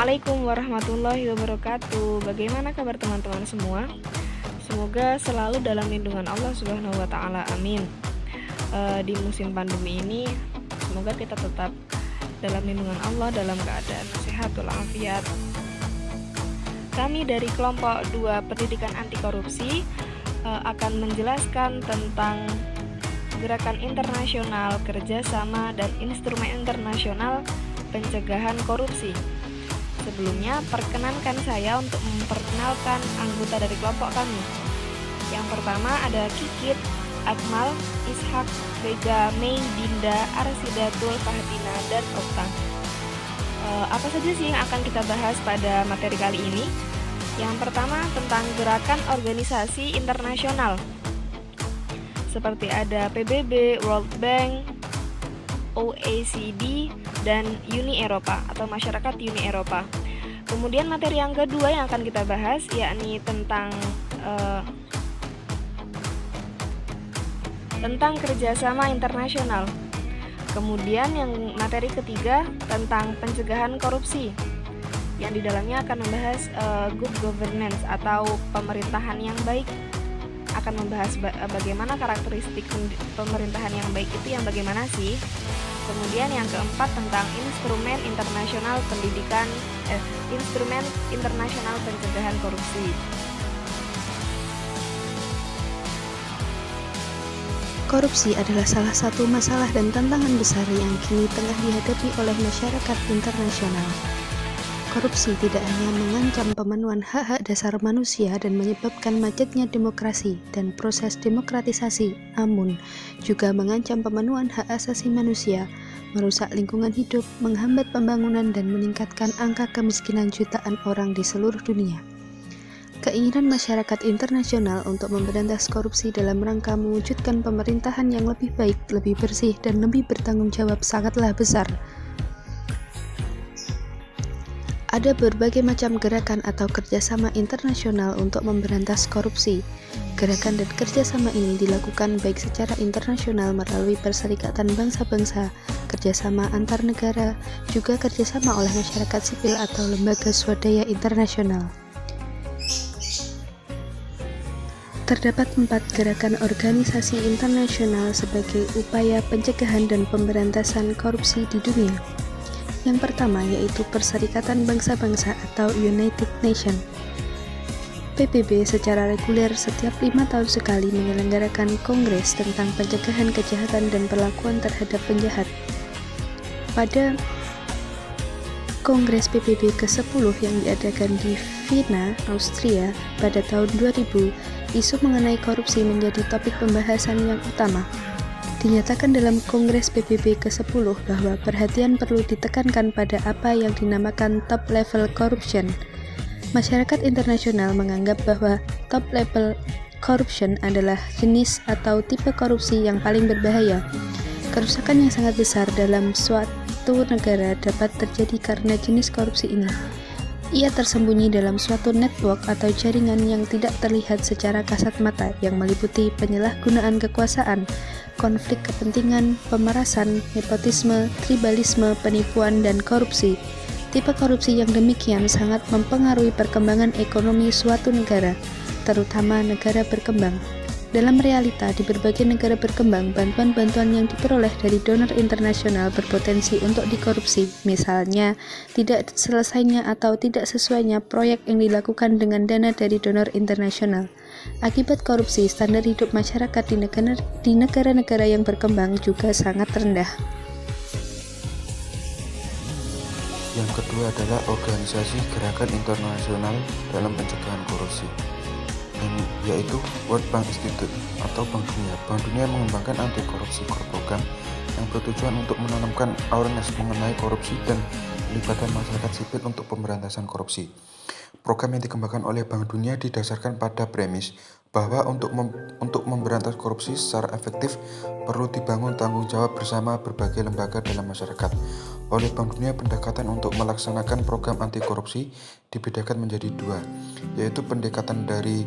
Assalamualaikum warahmatullahi wabarakatuh. Bagaimana kabar teman-teman semua? Semoga selalu dalam lindungan Allah Subhanahu wa taala. Amin. Di musim pandemi ini semoga kita tetap dalam lindungan Allah dalam keadaan sehat walafiat. Kami dari kelompok 2 Pendidikan Anti Korupsi akan menjelaskan tentang gerakan internasional, kerjasama, dan instrumen internasional pencegahan korupsi. Sebelumnya, perkenankan saya untuk memperkenalkan anggota dari kelompok kami. Yang pertama ada Kikit, Akmal, Ishak, Vega, Mei, Dinda, Arsidatul, Fahatina, dan Okta. Apa saja sih yang akan kita bahas pada materi kali ini? Yang pertama tentang gerakan organisasi internasional, seperti ada PBB, World Bank, OECD, dan Uni Eropa atau Masyarakat Uni Eropa. Kemudian materi yang kedua yang akan kita bahas yakni tentang kerjasama internasional. Kemudian yang materi ketiga tentang pencegahan korupsi, yang di dalamnya akan membahas good governance atau pemerintahan yang baik. Akan membahas bagaimana karakteristik pemerintahan yang baik itu yang bagaimana sih. Kemudian yang keempat tentang instrumen internasional pencegahan korupsi. Korupsi adalah salah satu masalah dan tantangan besar yang kini tengah dihadapi oleh masyarakat internasional. Korupsi tidak hanya mengancam pemenuhan hak-hak dasar manusia dan menyebabkan macetnya demokrasi dan proses demokratisasi, namun juga mengancam pemenuhan hak asasi manusia, merusak lingkungan hidup, menghambat pembangunan, dan meningkatkan angka kemiskinan jutaan orang di seluruh dunia. Keinginan masyarakat internasional untuk memberantas korupsi dalam rangka mewujudkan pemerintahan yang lebih baik, lebih bersih, dan lebih bertanggung jawab sangatlah besar. Ada berbagai macam gerakan atau kerjasama internasional untuk memberantas korupsi. Gerakan dan kerjasama ini dilakukan baik secara internasional melalui Perserikatan Bangsa-Bangsa, kerjasama antar negara, juga kerjasama oleh masyarakat sipil atau lembaga swadaya internasional. Terdapat 4 gerakan organisasi internasional sebagai upaya pencegahan dan pemberantasan korupsi di dunia. Yang pertama yaitu Perserikatan Bangsa-Bangsa atau United Nations. PBB secara reguler setiap 5 tahun sekali menyelenggarakan kongres tentang pencegahan kejahatan dan perlakuan terhadap penjahat. Pada Kongres PBB ke-10 yang diadakan di Vienna, Austria pada tahun 2000, isu mengenai korupsi menjadi topik pembahasan yang utama. Dinyatakan dalam Kongres PBB ke-10 bahwa perhatian perlu ditekankan pada apa yang dinamakan top level corruption. Masyarakat internasional menganggap bahwa top level corruption adalah jenis atau tipe korupsi yang paling berbahaya. Kerusakan yang sangat besar dalam suatu negara dapat terjadi karena jenis korupsi ini. Ia tersembunyi dalam suatu network atau jaringan yang tidak terlihat secara kasat mata yang meliputi penyalahgunaan kekuasaan, konflik kepentingan, pemerasan, nepotisme, tribalisme, penipuan, dan korupsi. Tipe korupsi yang demikian sangat mempengaruhi perkembangan ekonomi suatu negara, terutama negara berkembang. Dalam realita, di berbagai negara berkembang, bantuan-bantuan yang diperoleh dari donor internasional berpotensi untuk dikorupsi. Misalnya, tidak selesainya atau tidak sesuainya proyek yang dilakukan dengan dana dari donor internasional. Akibat korupsi, standar hidup masyarakat di negara-negara yang berkembang juga sangat rendah. Yang kedua adalah organisasi gerakan internasional dalam pencegahan korupsi, yaitu World Bank Institute atau Bank Dunia. Bank Dunia mengembangkan anti korupsi program yang bertujuan untuk menanamkan awareness mengenai korupsi dan melibatkan masyarakat sipil untuk pemberantasan korupsi. Program yang dikembangkan oleh Bank Dunia didasarkan pada premis bahwa untuk memberantas korupsi secara efektif perlu dibangun tanggung jawab bersama berbagai lembaga dalam masyarakat. Oleh Bank Dunia, pendekatan untuk melaksanakan program anti korupsi dibedakan menjadi 2, yaitu pendekatan dari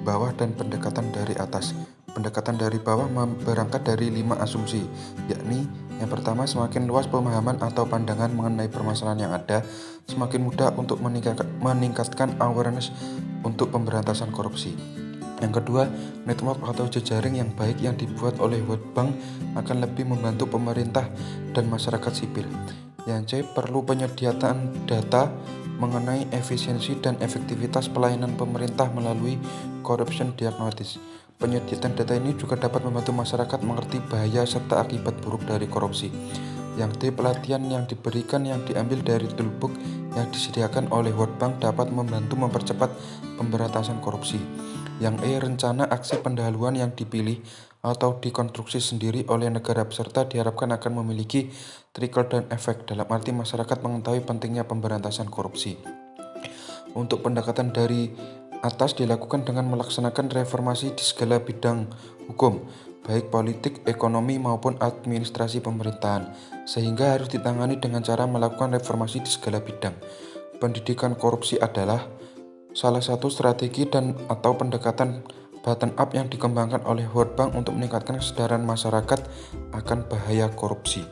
bawah dan pendekatan dari atas. Pendekatan dari bawah berangkat dari 5 asumsi, yakni yang pertama, semakin luas pemahaman atau pandangan mengenai permasalahan yang ada, semakin mudah untuk meningkatkan awareness untuk pemberantasan korupsi. Yang kedua, network atau jejaring yang baik yang dibuat oleh World Bank akan lebih membantu pemerintah dan masyarakat sipil. Yang C, perlu penyediaan data mengenai efisiensi dan efektivitas pelayanan pemerintah melalui corruption diagnosis. Penyediaan data ini juga dapat membantu masyarakat mengerti bahaya serta akibat buruk dari korupsi. Yang D, pelatihan yang diberikan yang diambil dari toolbook yang disediakan oleh World Bank dapat membantu mempercepat pemberantasan korupsi. Yang E, rencana aksi pendahuluan yang dipilih atau dikonstruksi sendiri oleh negara peserta diharapkan akan memiliki trickle-down effect, dalam arti masyarakat mengetahui pentingnya pemberantasan korupsi. Untuk pendekatan dari atas dilakukan dengan melaksanakan reformasi di segala bidang hukum, baik politik, ekonomi, maupun administrasi pemerintahan, sehingga harus ditangani dengan cara melakukan reformasi di segala bidang. Pendidikan korupsi adalah salah satu strategi dan atau pendekatan bottom up yang dikembangkan oleh World Bank untuk meningkatkan kesadaran masyarakat akan bahaya korupsi.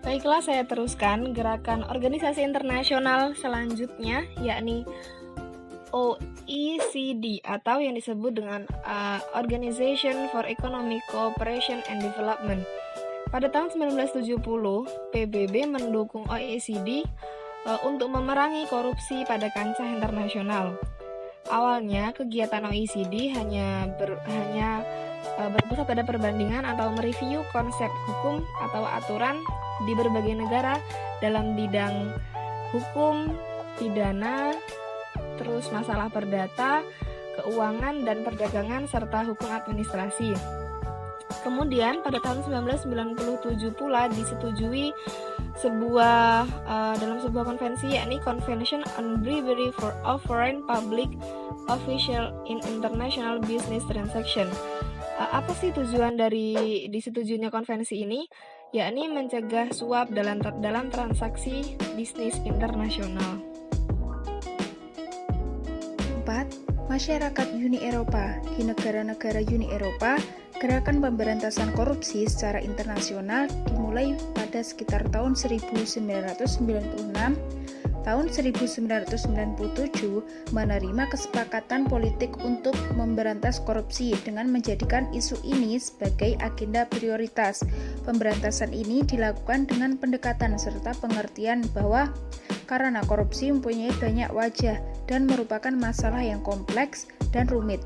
Baiklah, saya teruskan gerakan organisasi internasional selanjutnya, yakni OECD atau yang disebut dengan Organization for Economic Cooperation and Development. Pada tahun 1970, PBB mendukung OECD untuk memerangi korupsi pada kancah internasional. Awalnya, kegiatan OECD hanya berpusat pada perbandingan atau mereview konsep hukum atau aturan di berbagai negara dalam bidang hukum, pidana, terus masalah perdata, keuangan dan perdagangan serta hukum administrasi. Kemudian pada tahun 1997 pula disetujui dalam sebuah konvensi, yakni Convention on Bribery of Foreign Public Official in International Business Transaction. Apa sih tujuan dari disetujuinya konvensi ini? Yakni mencegah suap dalam transaksi bisnis internasional. 4. Masyarakat Uni Eropa. Di negara-negara Uni Eropa, gerakan pemberantasan korupsi secara internasional dimulai pada sekitar tahun 1996. Tahun 1997 menerima kesepakatan politik untuk memberantas korupsi dengan menjadikan isu ini sebagai agenda prioritas. Pemberantasan ini dilakukan dengan pendekatan serta pengertian bahwa karena korupsi mempunyai banyak wajah dan merupakan masalah yang kompleks dan rumit,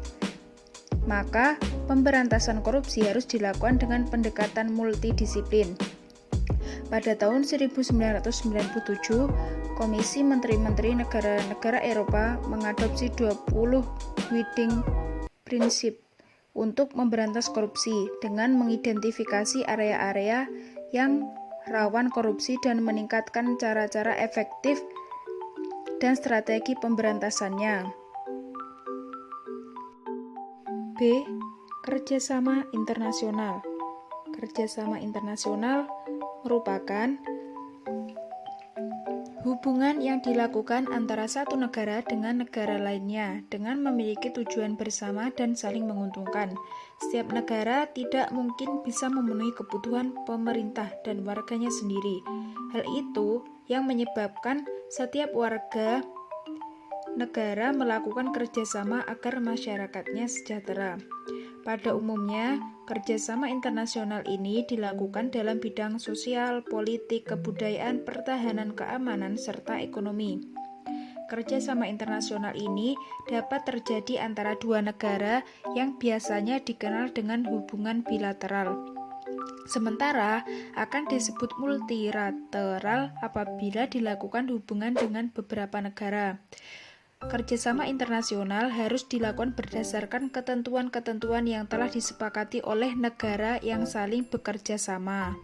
maka pemberantasan korupsi harus dilakukan dengan pendekatan multidisiplin. Pada tahun 1997, Komisi Menteri-Menteri negara-negara Eropa mengadopsi 20 guiding prinsip untuk memberantas korupsi dengan mengidentifikasi area-area yang rawan korupsi dan meningkatkan cara-cara efektif dan strategi pemberantasannya. B. Kerjasama internasional. Kerjasama internasional merupakan hubungan yang dilakukan antara satu negara dengan negara lainnya dengan memiliki tujuan bersama dan saling menguntungkan. Setiap negara tidak mungkin bisa memenuhi kebutuhan pemerintah dan warganya sendiri. Hal itu yang menyebabkan setiap warga negara melakukan kerjasama agar masyarakatnya sejahtera. Pada umumnya, kerjasama internasional ini dilakukan dalam bidang sosial, politik, kebudayaan, pertahanan, keamanan, serta ekonomi. Kerjasama internasional ini dapat terjadi antara dua negara yang biasanya dikenal dengan hubungan bilateral. Sementara akan disebut multilateral apabila dilakukan hubungan dengan beberapa negara. Kerjasama internasional harus dilakukan berdasarkan ketentuan-ketentuan yang telah disepakati oleh negara yang saling bekerja sama.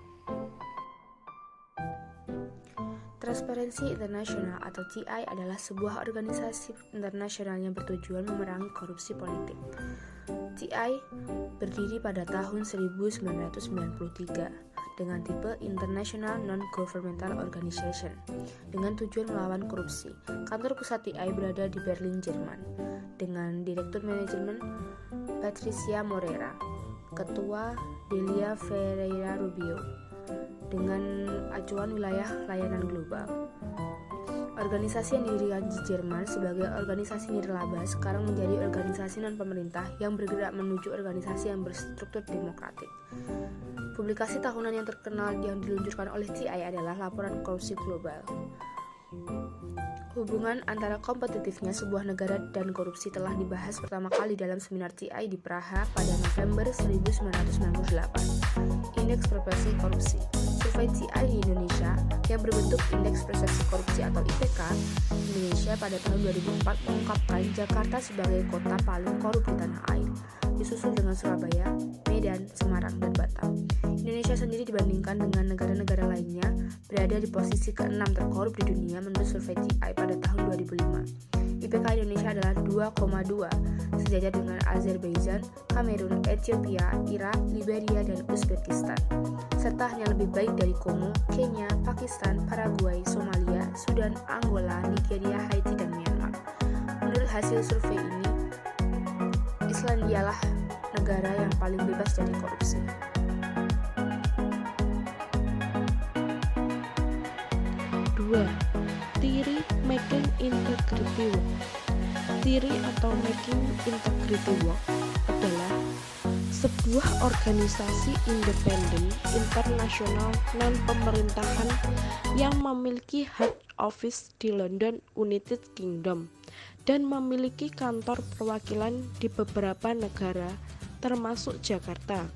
Transparency International atau TI adalah sebuah organisasi internasional yang bertujuan memerangi korupsi politik. TI berdiri pada tahun 1993 dengan tipe International Non-Governmental Organization dengan tujuan melawan korupsi. Kantor pusat TI berada di Berlin, Jerman, dengan Direktur Manajemen Patricia Moreira, Ketua Delia Ferreira Rubio, dengan acuan wilayah layanan global. Organisasi yang didirikan di Jerman sebagai organisasi nirlaba sekarang menjadi organisasi non-pemerintah yang bergerak menuju organisasi yang berstruktur demokratik. Publikasi tahunan yang terkenal yang diluncurkan oleh TI adalah Laporan Korupsi Global. Hubungan antara kompetitifnya sebuah negara dan korupsi telah dibahas pertama kali dalam seminar TI di Praha pada November 1998. Indeks Persepsi Korupsi. Survei TI di Indonesia yang berbentuk Indeks Persepsi Korupsi atau IPK Indonesia pada tahun 2004 mengungkapkan Jakarta sebagai kota paling korup di tanah air, disusul dengan Surabaya, Medan, Semarang, dan Batam. Indonesia sendiri dibandingkan dengan negara-negara lainnya berada di posisi ke-6 terkorup di dunia menurut survei TI pada tahun 2005. IPK Indonesia adalah 2,2, sejajar dengan Azerbaijan, Kamerun, Ethiopia, Irak, Liberia, dan Uzbekistan, serta hanya lebih baik dari Kongo, Kenya, Pakistan, Paraguay, Somalia, Sudan, Angola, Nigeria, Haiti, dan Myanmar. Menurut hasil survei ini, Islandia lah negara yang paling bebas dari korupsi. Theory Making Integrity Work. Theory atau Making Integrity Work adalah sebuah organisasi independen internasional non-pemerintahan yang memiliki head office di London, United Kingdom, dan memiliki kantor perwakilan di beberapa negara, termasuk Jakarta.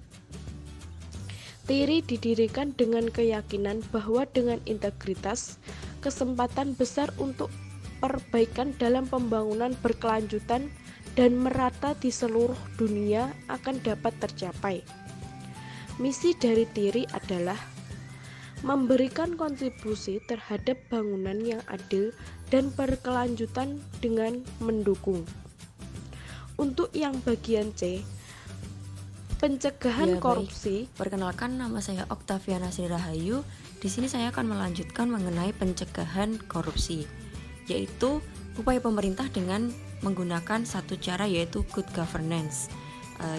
TIRI didirikan dengan keyakinan bahwa dengan integritas, kesempatan besar untuk perbaikan dalam pembangunan berkelanjutan dan merata di seluruh dunia akan dapat tercapai. Misi dari TIRI adalah memberikan kontribusi terhadap bangunan yang adil dan berkelanjutan dengan mendukung. Untuk yang bagian C, pencegahan korupsi. Perkenalkan, nama saya Oktaviana Sri Rahayu. Di sini saya akan melanjutkan mengenai pencegahan korupsi, yaitu upaya pemerintah dengan menggunakan satu cara, yaitu good governance.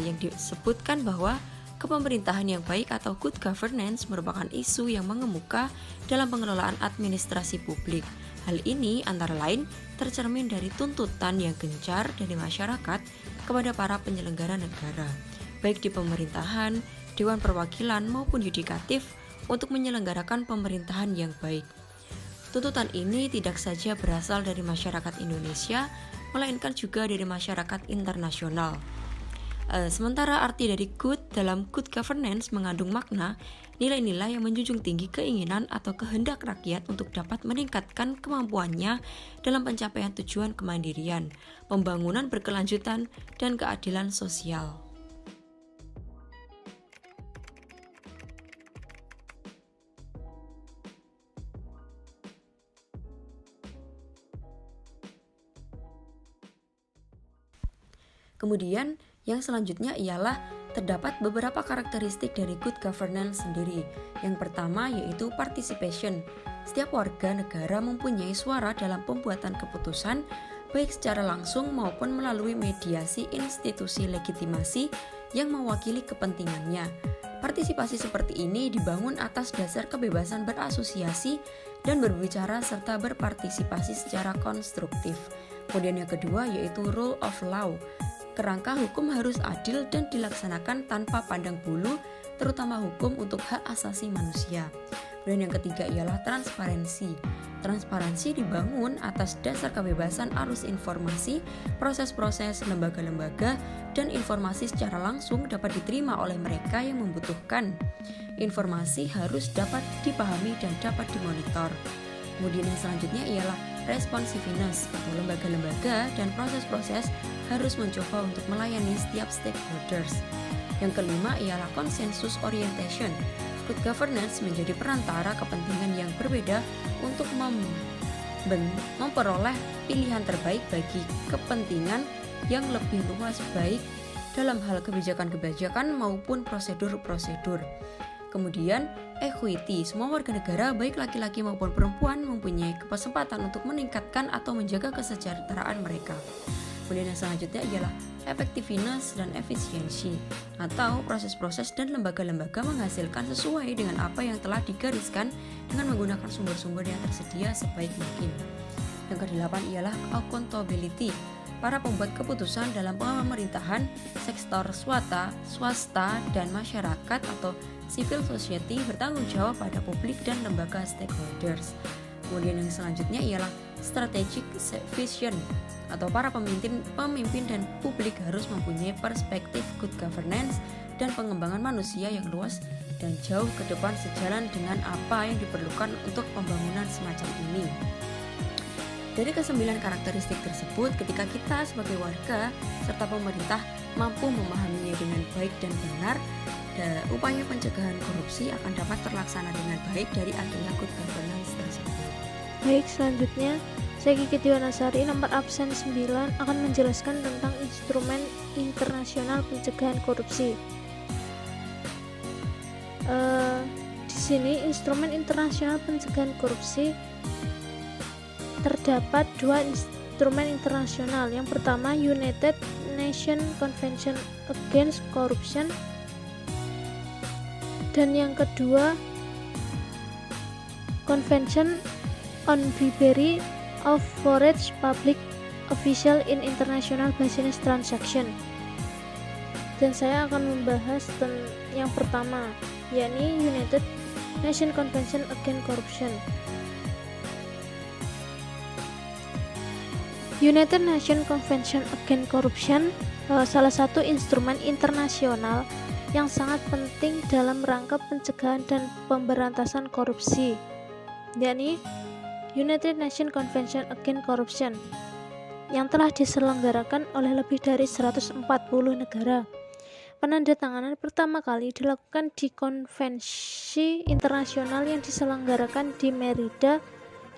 Yang disebutkan bahwa kepemerintahan yang baik atau good governance merupakan isu yang mengemuka dalam pengelolaan administrasi publik. Hal ini antara lain tercermin dari tuntutan yang gencar dari masyarakat kepada para penyelenggara negara, baik di pemerintahan, dewan perwakilan maupun yudikatif, untuk menyelenggarakan pemerintahan yang baik. Tuntutan ini tidak saja berasal dari masyarakat Indonesia, melainkan juga dari masyarakat internasional. Sementara arti dari good dalam good governance mengandung makna nilai-nilai yang menjunjung tinggi keinginan atau kehendak rakyat untuk dapat meningkatkan kemampuannya dalam pencapaian tujuan kemandirian, pembangunan berkelanjutan, dan keadilan sosial. Kemudian, yang selanjutnya ialah terdapat beberapa karakteristik dari good governance sendiri. Yang pertama yaitu participation. Setiap warga negara mempunyai suara dalam pembuatan keputusan, baik secara langsung maupun melalui mediasi institusi legitimasi yang mewakili kepentingannya. Partisipasi seperti ini dibangun atas dasar kebebasan berasosiasi dan berbicara serta berpartisipasi secara konstruktif. Kemudian yang kedua yaitu rule of law. Kerangka hukum harus adil dan dilaksanakan tanpa pandang bulu, terutama hukum untuk hak asasi manusia. Dan yang ketiga ialah transparansi. Transparansi dibangun atas dasar kebebasan arus informasi, proses-proses lembaga-lembaga, dan informasi secara langsung dapat diterima oleh mereka yang membutuhkan. Informasi harus dapat dipahami dan dapat dimonitor. Kemudian yang selanjutnya ialah responsiveness, atau lembaga-lembaga dan proses-proses harus mencoba untuk melayani setiap stakeholders. Yang kelima ialah consensus orientation. Good governance menjadi perantara kepentingan yang berbeda untuk memperoleh pilihan terbaik bagi kepentingan yang lebih luas, baik dalam hal kebijakan-kebijakan maupun prosedur-prosedur. Kemudian, equity, semua warga negara baik laki-laki maupun perempuan mempunyai kesempatan untuk meningkatkan atau menjaga kesejahteraan mereka. Kemudian yang selanjutnya ialah effectiveness dan efisiensi, atau proses-proses dan lembaga-lembaga menghasilkan sesuai dengan apa yang telah digariskan dengan menggunakan sumber-sumber yang tersedia sebaik mungkin. Yang kedelapan ialah accountability. Para pembuat keputusan dalam pemerintahan, sektor swasta, dan masyarakat atau civil society bertanggung jawab pada publik dan lembaga stakeholders. Kemudian yang selanjutnya ialah strategic vision, atau para pemimpin dan publik harus mempunyai perspektif good governance dan pengembangan manusia yang luas dan jauh ke depan sejalan dengan apa yang diperlukan untuk pembangunan semacam ini. Dari ke-9 karakteristik tersebut, ketika kita sebagai warga serta pemerintah mampu memahaminya dengan baik dan benar, upaya pencegahan korupsi akan dapat terlaksana dengan baik dari adanya good governance tersebut. Baik, selanjutnya saya Kiki Diwanasari, nomor absen 9 akan menjelaskan tentang instrumen internasional pencegahan korupsi. Di sini instrumen internasional pencegahan korupsi terdapat 2 instrumen internasional. Yang pertama, United Nations Convention Against Corruption, dan yang kedua, Convention on Bribery of Foreign Public Official in International Business Transaction. Dan saya akan membahas yang pertama, yakni United Nations Convention Against Corruption. United Nations Convention Against Corruption salah satu instrumen internasional yang sangat penting dalam rangka pencegahan dan pemberantasan korupsi, yakni United Nations Convention Against Corruption, yang telah diselenggarakan oleh lebih dari 140 negara. Penandatanganan pertama kali dilakukan di konvensi internasional yang diselenggarakan di Merida,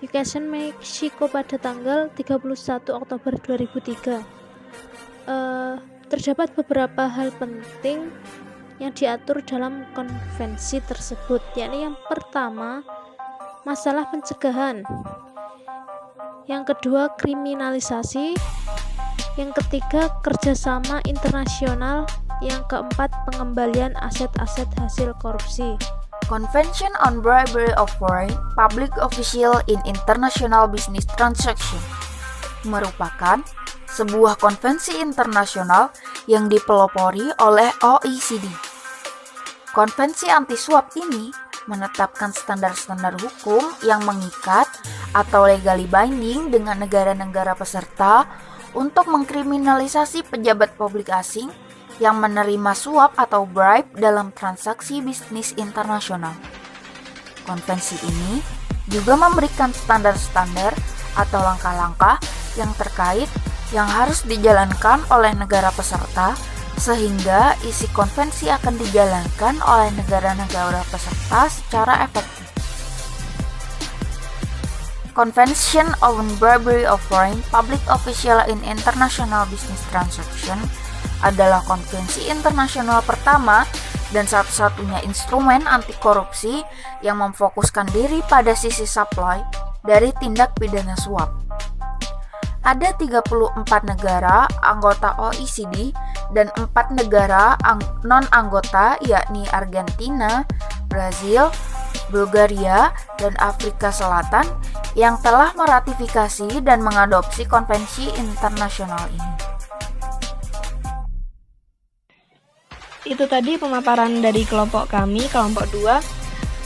Yucatan, Meksiko pada tanggal 31 Oktober 2003. Terdapat beberapa hal penting yang diatur dalam konvensi tersebut, yakni yang pertama, masalah pencegahan, yang kedua, kriminalisasi, yang ketiga, kerjasama internasional, yang keempat, pengembalian aset-aset hasil korupsi. Convention on Bribery of Foreign Public Official in International Business Transaction merupakan sebuah konvensi internasional yang dipelopori oleh OECD. Konvensi anti-suap ini menetapkan standar-standar hukum yang mengikat atau legally binding dengan negara-negara peserta untuk mengkriminalisasi pejabat publik asing yang menerima suap atau bribe dalam transaksi bisnis internasional. Konvensi ini juga memberikan standar-standar atau langkah-langkah yang terkait yang harus dijalankan oleh negara peserta, sehingga isi konvensi akan dijalankan oleh negara-negara peserta secara efektif. Convention on Bribery of Foreign Public Official in International Business Transaction adalah konvensi internasional pertama dan satu-satunya instrumen anti korupsi yang memfokuskan diri pada sisi supply dari tindak pidana suap. Ada 34 negara anggota OECD dan 4 negara non-anggota, yakni Argentina, Brazil, Bulgaria, dan Afrika Selatan yang telah meratifikasi dan mengadopsi konvensi internasional ini. Itu tadi pemaparan dari kelompok kami, kelompok 2.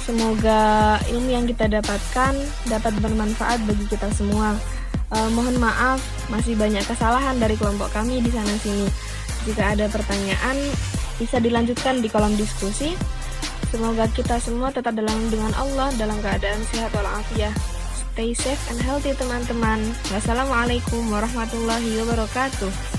Semoga ilmu yang kita dapatkan dapat bermanfaat bagi kita semua. Mohon maaf, masih banyak kesalahan dari kelompok kami di sana-sini. Jika ada pertanyaan, bisa dilanjutkan di kolom diskusi. Semoga kita semua tetap dalam lindungan Allah dalam keadaan sehat walafiat. Stay safe and healthy teman-teman. Wassalamualaikum warahmatullahi wabarakatuh.